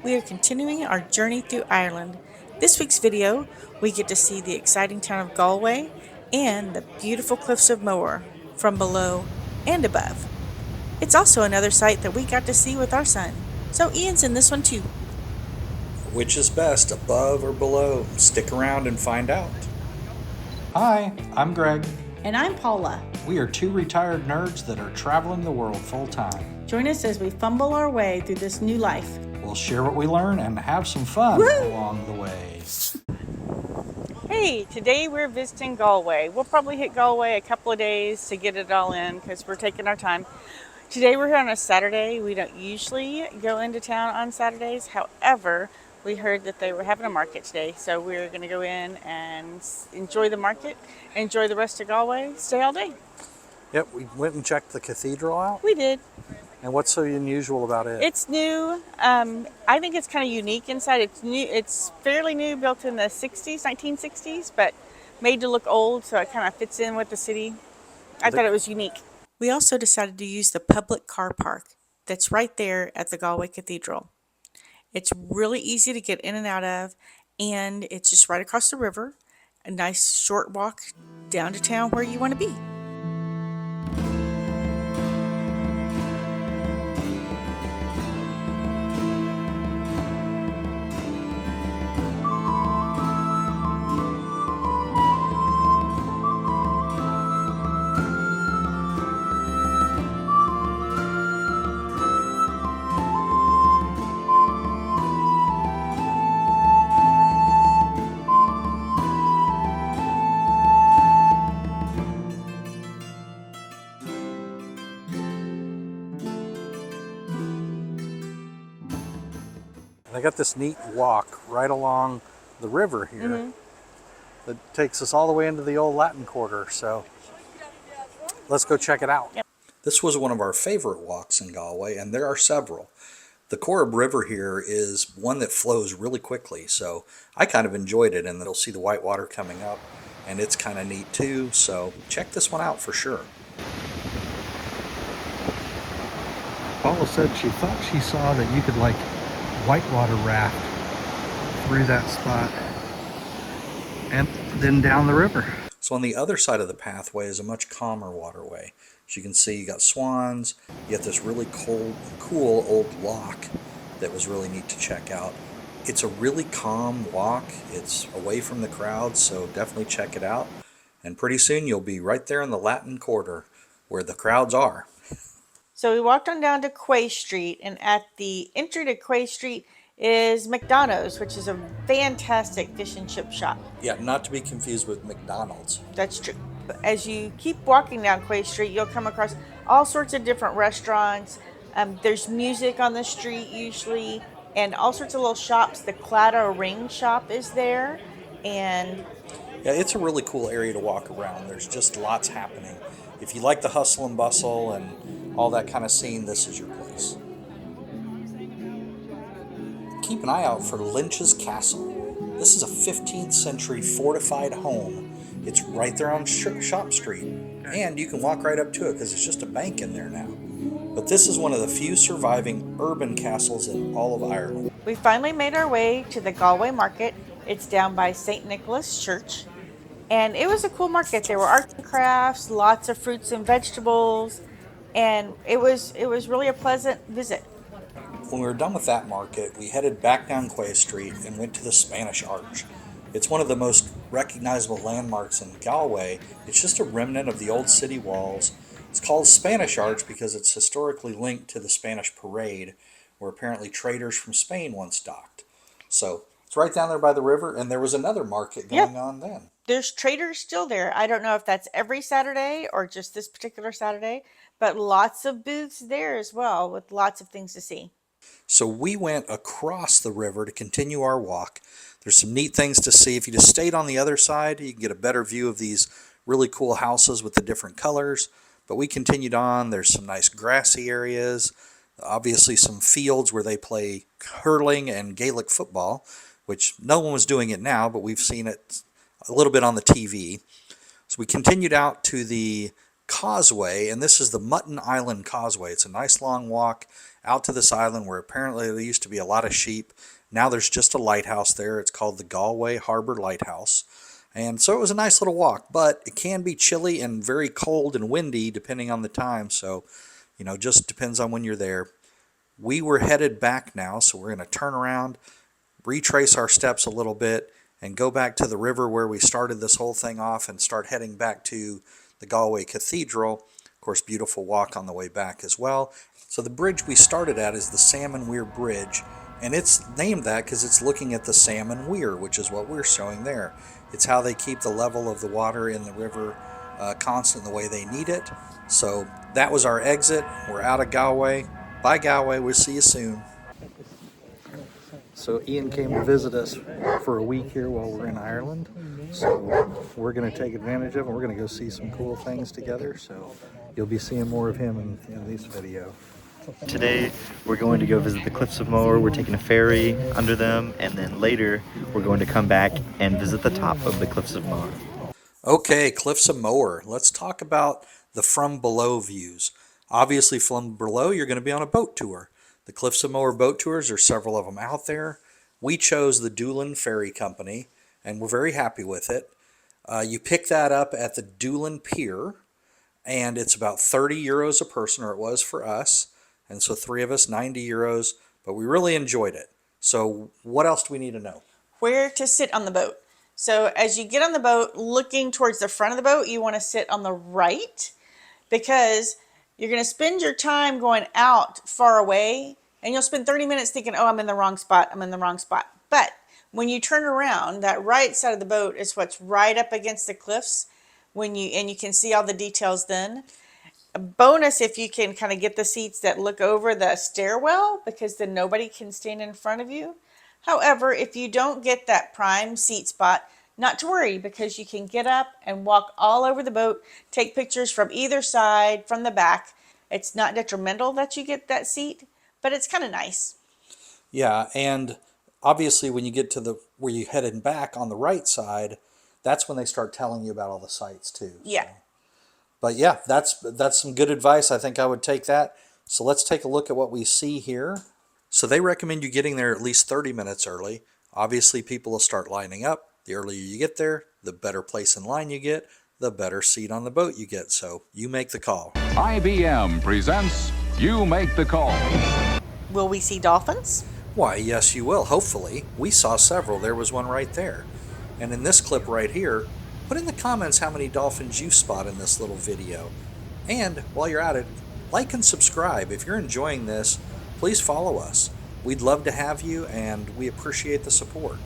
We are continuing our journey through Ireland. This week's video, we get to see the exciting town of Galway and the beautiful Cliffs of Moher from below and above. It's also another sight that we got to see with our son. So Ian's in this one too. Which is best, above or below? Stick around and find out. Hi, I'm Greg. And I'm Paula. We are two retired nerds that are traveling the world full time. Join us as we fumble our way through this new life. We'll share what we learn and have some fun along the way. Hey, today we're visiting Galway. We'll probably hit Galway a couple of days to get it all in because we're taking our time. Today we're here on a Saturday. We don't usually go into town on Saturdays. However, we heard that they were having a market today, so we're going to go in and enjoy the market, enjoy the rest of Galway, stay all day. Yep, we went and checked the cathedral out. We did. And what's so unusual about it? It's new. I think it's kind of unique inside. It's new. It's fairly new, built in the 60s, 1960s, but made to look old, so it kind of fits in with the city. I thought it was unique. We also decided to use the public car park that's right there at the Galway Cathedral. It's really easy to get in and out of, and it's just right across the river. A nice short walk down to town where you want to be. They got this neat walk right along the river here that takes us all the way into the old Latin Quarter. So let's go check it out. Yep. This was one of our favorite walks in Galway, and there are several. The Corrib River here is one that flows really quickly, so I kind of enjoyed it, and you'll see the white water coming up, and it's kind of neat too, so check this one out for sure. Paula said she thought she saw that you could like whitewater raft through that spot and then down the river. So on the other side of the pathway is a much calmer waterway. As you can see, you got swans, you got this really cool old lock that was really neat to check out. It's a really calm walk. It's away from the crowd, so definitely check it out. And pretty soon you'll be right there in the Latin Quarter where the crowds are. So we walked on down to Quay Street, and at the entry to Quay Street is McDonough's, which is a fantastic fish and chip shop. Yeah, not to be confused with McDonald's. That's true. As you keep walking down Quay Street, you'll come across all sorts of different restaurants. There's music on the street usually, and all sorts of little shops. The Claddagh Ring shop is there, and yeah, it's a really cool area to walk around. There's just lots happening. If you like the hustle and bustle and all that kind of scene, this is your place. Keep an eye out for Lynch's Castle. This is a 15th century fortified home. It's right there on Shop Street, and you can walk right up to it because it's just a bank in there now. But this is one of the few surviving urban castles in all of Ireland. we finally made our way to the Galway Market. It's down by St. Nicholas Church. And it was a cool market. There were arts and crafts, lots of fruits and vegetables, and it was really a pleasant visit. When we were done with that market, we headed back down Quay Street and went to the Spanish Arch. It's one of the most recognizable landmarks in Galway. It's just a remnant of the old city walls. It's called Spanish Arch because it's historically linked to the Spanish Parade, where apparently traders from Spain once docked. So it's right down there by the river, and there was another market going on then. There's traders still there. I don't know if that's every Saturday or just this particular Saturday, but lots of booths there as well with lots of things to see. So we went across the river to continue our walk. There's some neat things to see. If you just stayed on the other side, you can get a better view of these really cool houses with the different colors. But we continued on. There's some nice grassy areas, obviously some fields where they play hurling and Gaelic football, which no one was doing it now, but we've seen it a little bit on the TV. So we continued out to the causeway, and this is the Mutton Island Causeway. It's a nice long walk out to this island where apparently there used to be a lot of sheep. Now there's just a lighthouse there. It's called the Galway Harbor Lighthouse. And so it was a nice little walk, but it can be chilly and very cold and windy depending on the time. So, just depends on when you're there. We were headed back now, so we're going to turn around, retrace our steps a little bit, and go back to the river where we started this whole thing off and start heading back to the Galway Cathedral. Of course, beautiful walk on the way back as well. So the bridge we started at is the Salmon Weir Bridge, and it's named that because it's looking at the Salmon Weir, which is what we're showing there. It's how they keep the level of the water in the river constant the way they need it. So that was our exit. We're out of Galway. Bye, Galway. We'll see you soon. So Ian came to visit us for a week here while we're in Ireland. So we're going to take advantage of it. We're going to go see some cool things together. So you'll be seeing more of him in this video. Today we're going to go visit the Cliffs of Moher. We're taking a ferry under them, and then later we're going to come back and visit the top of the Cliffs of Moher. Okay, Cliffs of Moher. Let's talk about the from below views. Obviously from below you're going to be on a boat tour. The Cliffs of Moher boat tours, there's several of them out there. We chose the Doolin Ferry Company, and we're very happy with it. You pick that up at the Doolin Pier, and it's about 30 euros a person, or it was for us. And so 3 of us, 90 euros, but we really enjoyed it. So what else do we need to know? Where to sit on the boat. So as you get on the boat, looking towards the front of the boat, you want to sit on the right, because you're going to spend your time going out far away, and you'll spend 30 minutes thinking, oh, I'm in the wrong spot, I'm in the wrong spot. But when you turn around, that right side of the boat is what's right up against the cliffs, and you can see all the details then. A bonus if you can kind of get the seats that look over the stairwell, because then nobody can stand in front of you. However, if you don't get that prime seat spot, not to worry, because you can get up and walk all over the boat, take pictures from either side, from the back. It's not detrimental that you get that seat, but it's kind of nice. Yeah, and obviously when you get to where you headed back on the right side, that's when they start telling you about all the sites too. Yeah. So. But yeah, that's some good advice. I think I would take that. So let's take a look at what we see here. So they recommend you getting there at least 30 minutes early. Obviously, people will start lining up. The earlier you get there, the better place in line you get, the better seat on the boat you get. So you make the call. IBM presents You Make the Call. Will we see dolphins? Why, yes, you will. Hopefully. We saw several. There was one right there. And in this clip right here, put in the comments how many dolphins you spot in this little video. And while you're at it, like and subscribe. If you're enjoying this, please follow us. We'd love to have you, and we appreciate the support.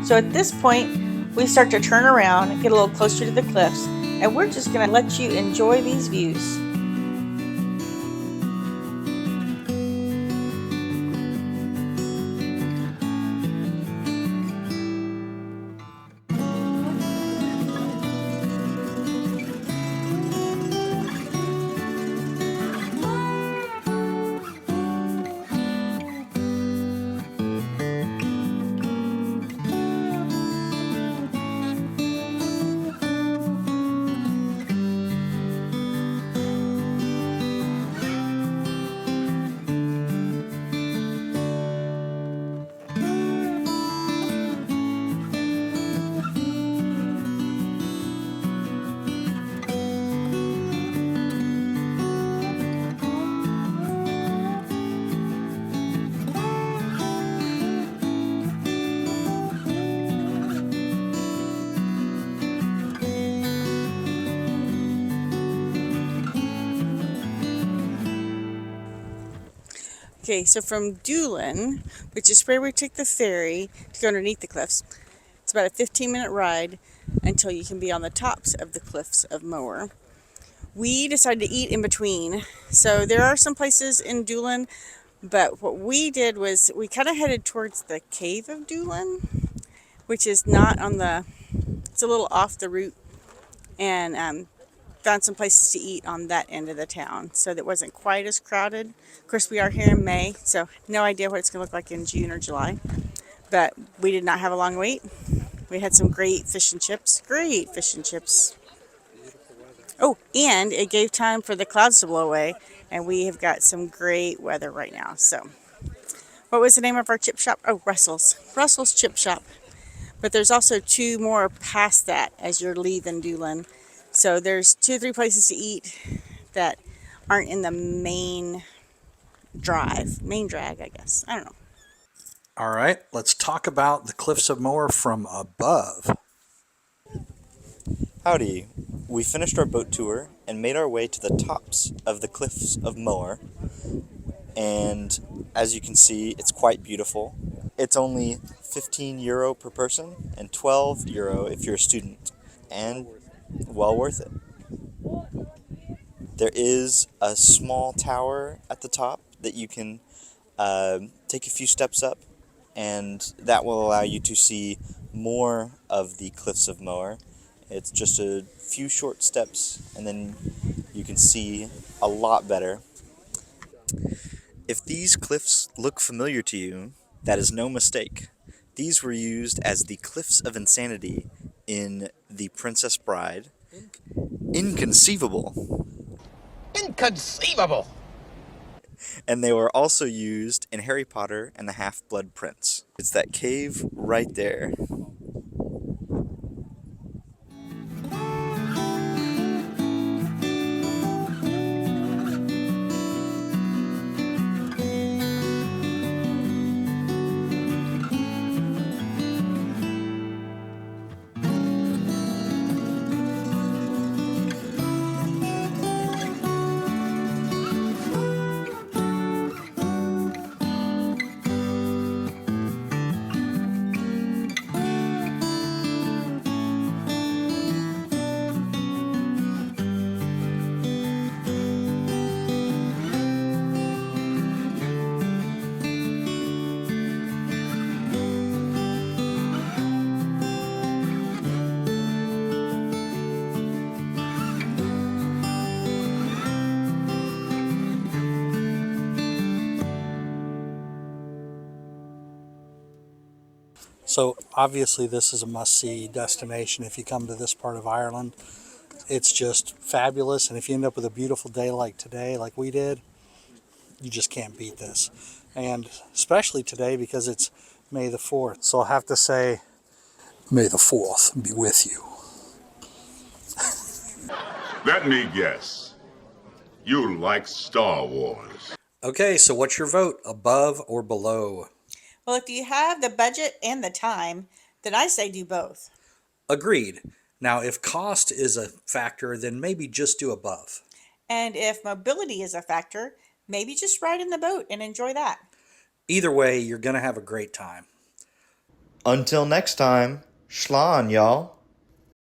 So at this point, we start to turn around and get a little closer to the cliffs, and we're just going to let you enjoy these views. Okay, so from Doolin, which is where we took the ferry to go underneath the cliffs, it's about a 15-minute ride until you can be on the tops of the Cliffs of Moher. We decided to eat in between. So there are some places in Doolin, but what we did was we kind of headed towards the Cave of Doolin, which is not on the, it's a little off the route. And found some places to eat on that end of the town, so that wasn't quite as crowded. Of course, we are here in May, so no idea what it's going to look like in June or July. But we did not have a long wait. We had some great fish and chips. Great fish and chips. Oh, and it gave time for the clouds to blow away, and we have got some great weather right now. So, what was the name of our chip shop? Oh, Russell's. Russell's Chip Shop. But there's also two more past that as you're leaving Doolin. So there's 2 or 3 places to eat that aren't in the main drag, I guess. I don't know. All right, let's talk about the Cliffs of Moher from above. Howdy. We finished our boat tour and made our way to the tops of the Cliffs of Moher. And as you can see, it's quite beautiful. It's only €15 per person and €12 if you're a student. And well worth it. There is a small tower at the top that you can take a few steps up, and that will allow you to see more of the Cliffs of Moher. It's just a few short steps, and then you can see a lot better. If these cliffs look familiar to you, that is no mistake. These were used as the Cliffs of Insanity in The Princess Bride. Inconceivable. Inconceivable! And they were also used in Harry Potter and the Half-Blood Prince. It's that cave right there. So obviously this is a must-see destination if you come to this part of Ireland. It's just fabulous, and if you end up with a beautiful day like today, like we did, you just can't beat this. And especially today because it's May the 4th. So I'll have to say, May the 4th be with you. Let me guess. You like Star Wars. Okay, so what's your vote, above or below? Well, if you have the budget and the time, then I say do both. Agreed. Now, if cost is a factor, then maybe just do above. And if mobility is a factor, maybe just ride in the boat and enjoy that. Either way, you're going to have a great time. Until next time, Schlan, y'all.